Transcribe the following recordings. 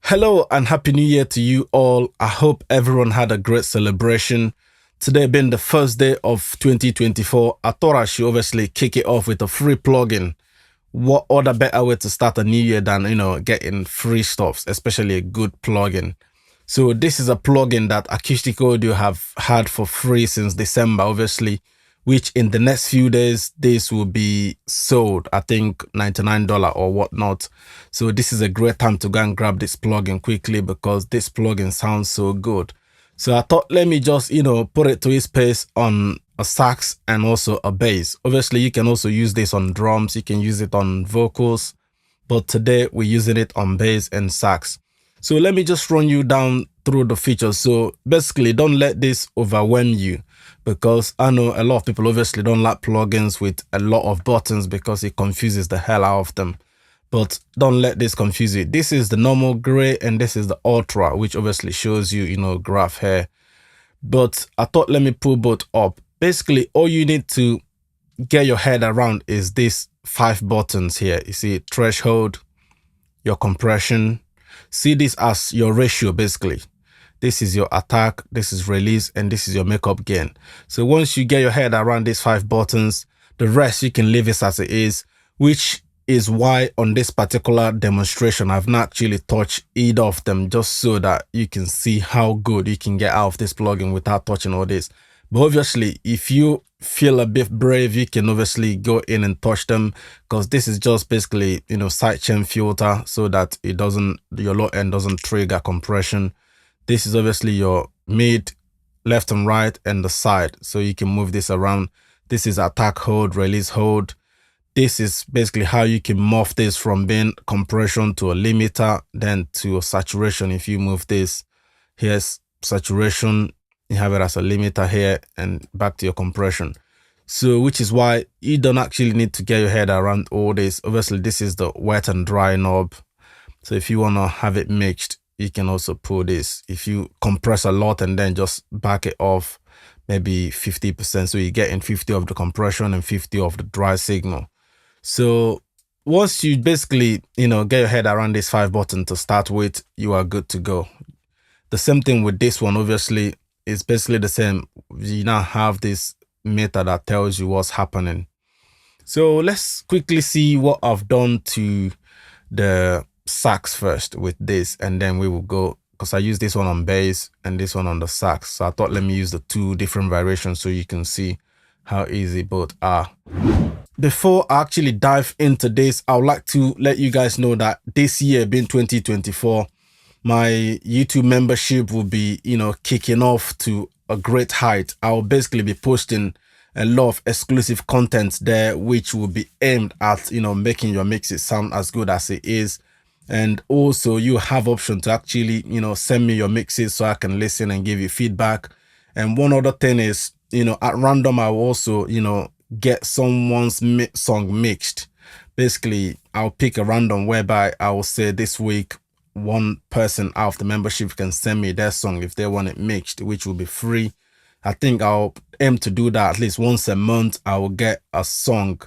Hello and happy new year to you all. I hope everyone had a great celebration. Today being the first day of 2024, I thought I should obviously kick it off with a free plugin. What other better way to start a new year than, getting free stuff, especially a good plugin. So this is a plugin that Acustica Audio have had for free since December, obviously, which in the next few days, this will be sold, I think $99 or whatnot. So this is a great time to go and grab this plugin quickly because this plugin sounds so good. So I thought, let me just, put it to its pace on a sax and also a bass. Obviously, you can also use this on drums. You can use it on vocals, but today we're using it on bass and sax. So let me just run you down through the features. So basically, don't let this overwhelm you because I know a lot of people obviously don't like plugins with a lot of buttons because it confuses the hell out of them. But don't let this confuse you. This is the normal gray and this is the ultra, which obviously shows you, graph here. But I thought let me pull both up. Basically, all you need to get your head around is these 5 buttons here. You see threshold, your compression. See this as your ratio basically. This is your attack, this is release, and this is your makeup gain. So once you get your head around these 5 buttons, the rest you can leave it as it is, which is why on this particular demonstration, I've not actually touched either of them just so that you can see how good you can get out of this plugin without touching all this. But obviously, if you feel a bit brave, you can obviously go in and touch them because this is just basically, sidechain filter so that it doesn't, your low end doesn't trigger compression. This is obviously your mid, left and right, and the side. So you can move this around. This is attack hold, release hold. This is basically how you can morph this from being compression to a limiter, then to a saturation. If you move this, here's saturation. You have it as a limiter here and back to your compression. So which is why you don't actually need to get your head around all this. Obviously, this is the wet and dry knob. So if you want to have it mixed, you can also pull this. If you compress a lot and then just back it off, maybe 50%. So you're getting 50 of the compression and 50 of the dry signal. So once you basically, get your head around this 5 button to start with, you are good to go. The same thing with this one, obviously, it's basically the same. You now have this meter that tells you what's happening. So let's quickly see what I've done to the sax first with this, and then we will go, because I use this one on bass and this one on the sax. So I thought let me use the 2 different variations so you can see how easy both are. Before I actually dive into this, I would like to let you guys know that this year being 2024, my YouTube membership will be, kicking off to a great height. I'll basically be posting a lot of exclusive content there, which will be aimed at, making your mixes sound as good as it is. And also you have option to actually, send me your mixes so I can listen and give you feedback. And one other thing is, at random, I will also, get someone's song mixed. Basically, I'll pick a random whereby I will say this week, one person out of the membership can send me their song if they want it mixed, which will be free. I think I'll aim to do that at least once a month. I will get a song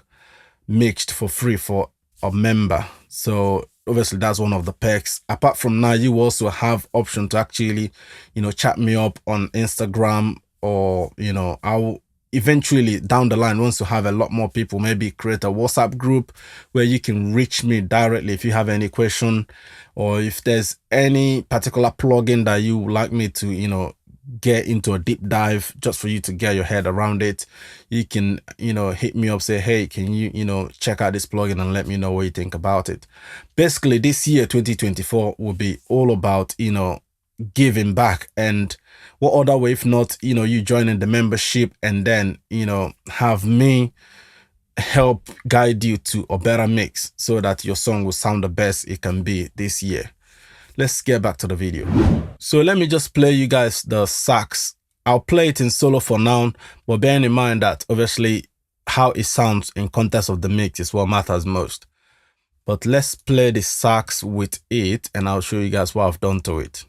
mixed for free for a member. So obviously that's one of the perks. Apart from that, you also have option to actually, chat me up on Instagram, or, I'll eventually down the line, once you have a lot more people, maybe create a WhatsApp group where you can reach me directly if you have any question, or if there's any particular plugin that you would like me to, get into a deep dive just for you to get your head around it. You can, hit me up, say, hey, can you, check out this plugin and let me know what you think about it. Basically, this year, 2024, will be all about, giving back. And what other way if not, you joining the membership and then, have me help guide you to a better mix so that your song will sound the best it can be this year. Let's get back to the video. So let me just play you guys the sax. I'll play it in solo for now, but bearing in mind that obviously how it sounds in context of the mix is what matters most. But let's play the sax with it and I'll show you guys what I've done to it.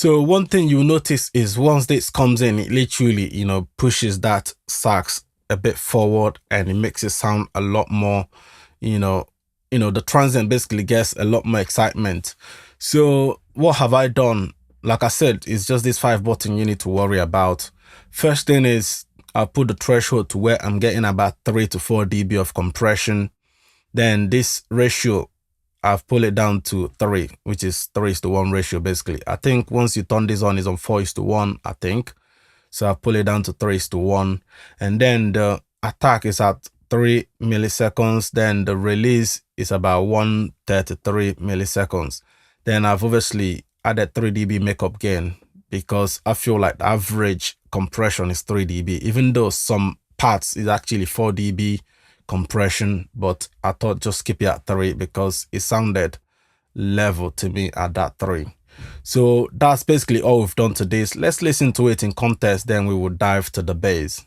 So one thing you'll notice is once this comes in, it literally, pushes that sax a bit forward and it makes it sound a lot more, the transient basically gets a lot more excitement. So what have I done? Like I said, it's just this 5 button you need to worry about. First thing is I'll put the threshold to where I'm getting about 3 to 4 dB of compression. Then this ratio, I've pulled it down to 3, which is 3:1 ratio basically. I think once you turn this on, it's on 4:1, I think. So I've pulled it down to 3:1. And then the attack is at 3 milliseconds. Then the release is about 133 milliseconds. Then I've obviously added 3 dB makeup gain because I feel like the average compression is 3 dB, even though some parts is actually 4 dB compression, but I thought just keep it at 3 because it sounded level to me at that 3. So that's basically all we've done to this. Let's listen to it in context, then we will dive to the bass.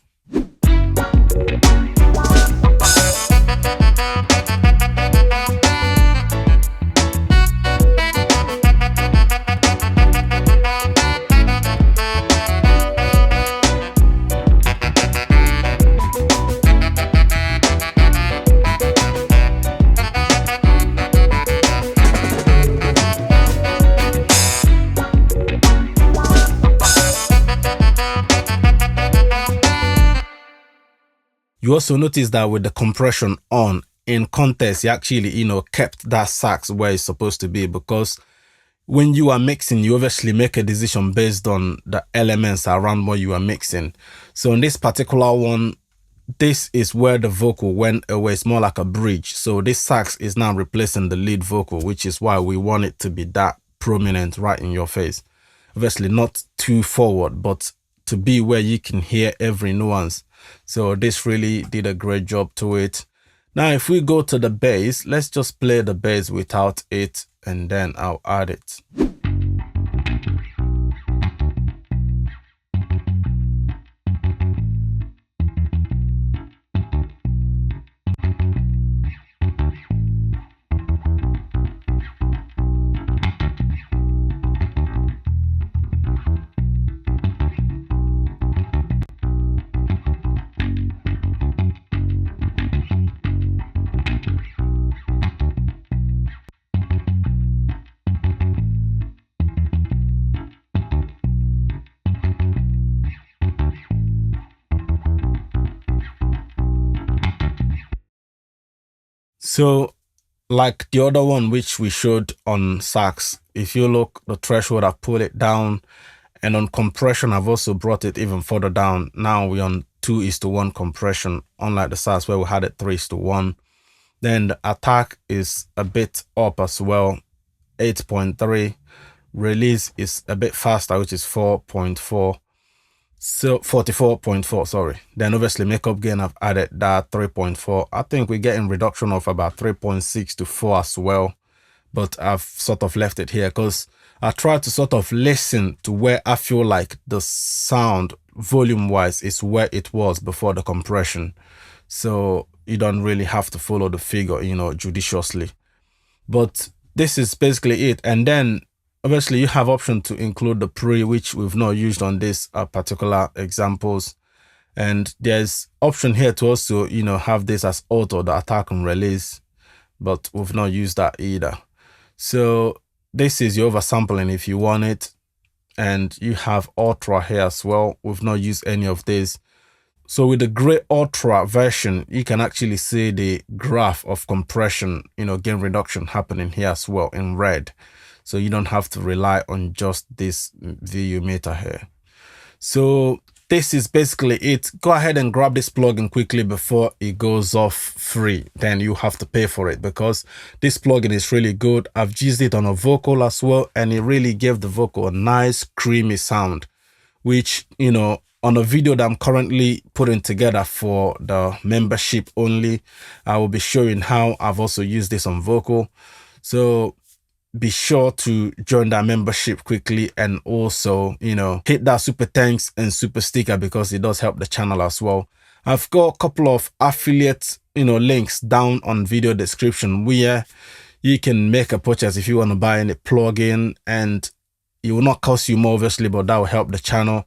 You also notice that with the compression on, in context, you actually, kept that sax where it's supposed to be, because when you are mixing, you obviously make a decision based on the elements around what you are mixing. So in this particular one, this is where the vocal went away. It's more like a bridge. So this sax is now replacing the lead vocal, which is why we want it to be that prominent right in your face. Obviously not too forward, but to be where you can hear every nuance. So this really did a great job to it. Now, if we go to the bass, let's just play the bass without it, and then I'll add it. So like the other one which we showed on sax, if you look, the threshold, I've pulled it down, and on compression I've also brought it even further down. Now we're on 2:1 compression, unlike the sax where we had it 3:1. Then the attack is a bit up as well, 8.3. Release is a bit faster, which is 4.4. So 44.4, sorry. Then obviously makeup gain, I've added that 3.4. I think we're getting reduction of about 3.6 to 4 as well, but I've sort of left it here because I tried to sort of listen to where I feel like the sound volume wise is where it was before the compression. So you don't really have to follow the figure, judiciously. But this is basically it. And then obviously you have option to include the pre, which we've not used on this particular examples. And there's option here to also, have this as auto, the attack and release, but we've not used that either. So this is your oversampling if you want it. And you have ultra here as well. We've not used any of this. So with the gray ultra version, you can actually see the graph of compression, gain reduction happening here as well in red. So you don't have to rely on just this VU meter here. So this is basically it. Go ahead and grab this plugin quickly before it goes off free. Then you have to pay for it because this plugin is really good. I've used it on a vocal as well, and it really gave the vocal a nice creamy sound, which, on a video that I'm currently putting together for the membership only, I will be showing how I've also used this on vocal. So be sure to join that membership quickly, and also, hit that super thanks and super sticker because it does help the channel as well. I've got a couple of affiliate, links down on video description where you can make a purchase if you want to buy any plugin, and It will not cost you more, obviously, but that will help the channel.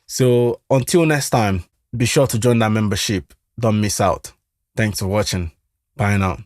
So until next time, be sure to join that membership. Don't miss out. Thanks for watching. Bye now.